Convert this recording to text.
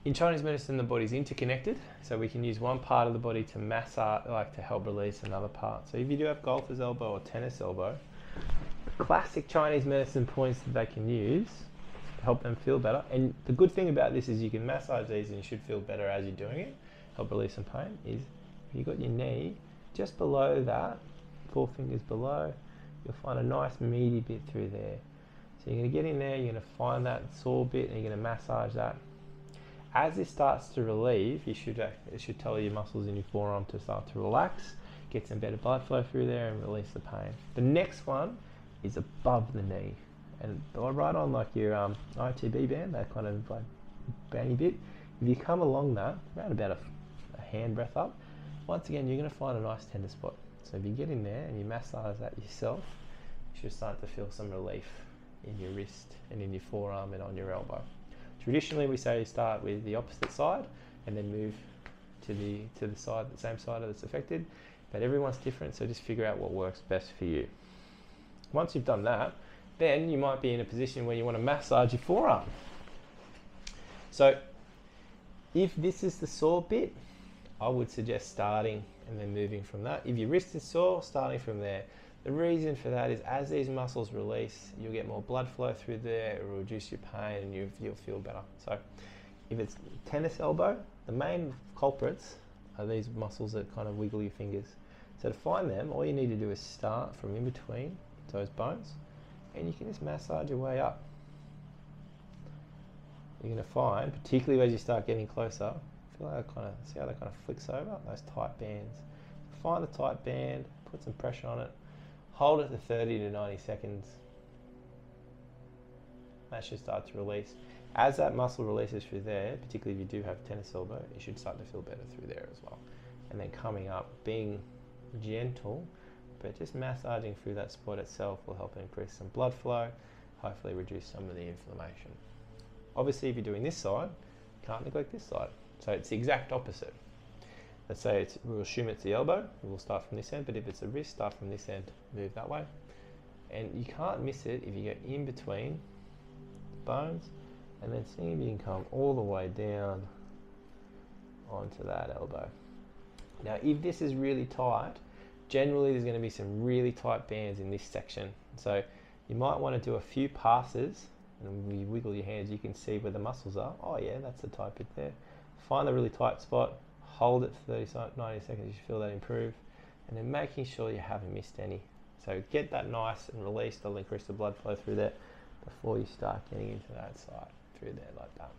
In Chinese medicine, the body's interconnected, so we can use one part of the body to massage, like to help release another part. So if you do have golfer's elbow or tennis elbow, classic Chinese medicine points that they can use to help them feel better. And the good thing about this is you can massage these and you should feel better as you're doing it, help relieve some pain, is if you've got your knee just below that, 4 fingers below, you'll find a nice meaty bit through there. So you're going to get in there, you're going to find that sore bit and you're going to massage that. As this starts to relieve, it should tell your muscles in your forearm to start to relax, get some better blood flow through there and release the pain. The next one is above the knee. And right on like your ITB band, that kind of like bandy bit, if you come along that, around about a hand breadth up, once again you're going to find a nice tender spot. So if you get in there and you massage that yourself, you should start to feel some relief in your wrist and in your forearm and on your elbow. Traditionally, we say start with the opposite side and then move to the side, the same side that's affected. But everyone's different, so just figure out what works best for you. Once you've done that, then you might be in a position where you want to massage your forearm. So, if this is the sore bit, I would suggest starting and then moving from that. If your wrist is sore, starting from there. The reason for that is as these muscles release, you'll get more blood flow through there, it will reduce your pain and you'll feel better. So if it's tennis elbow, the main culprits are these muscles that kind of wiggle your fingers. So to find them, all you need to do is start from in between those bones and you can just massage your way up. You're going to find, particularly as you start getting closer, feel like see how that kind of flicks over, those tight bands. Find the tight band, put some pressure on it, hold it to 30 to 90 seconds. That should start to release. As that muscle releases through there, particularly if you do have tennis elbow, you should start to feel better through there as well. And then coming up, being gentle, but just massaging through that spot itself will help increase some blood flow, hopefully reduce some of the inflammation. Obviously, if you're doing this side, you can't neglect this side. So it's the exact opposite. Let's say we'll assume it's the elbow, we'll start from this end, but if it's the wrist, start from this end, move that way. And you can't miss it if you go in between the bones, and then see if you can come all the way down onto that elbow. Now, if this is really tight, generally there's going to be some really tight bands in this section. So you might want to do a few passes, and when you wiggle your hands, you can see where the muscles are. Oh yeah, that's the tight bit there. Find the really tight spot, hold it for 30, 90 seconds, you should feel that improve, and then making sure you haven't missed any. So get that nice and released, that'll increase the blood flow through there before you start getting into that side through there like that.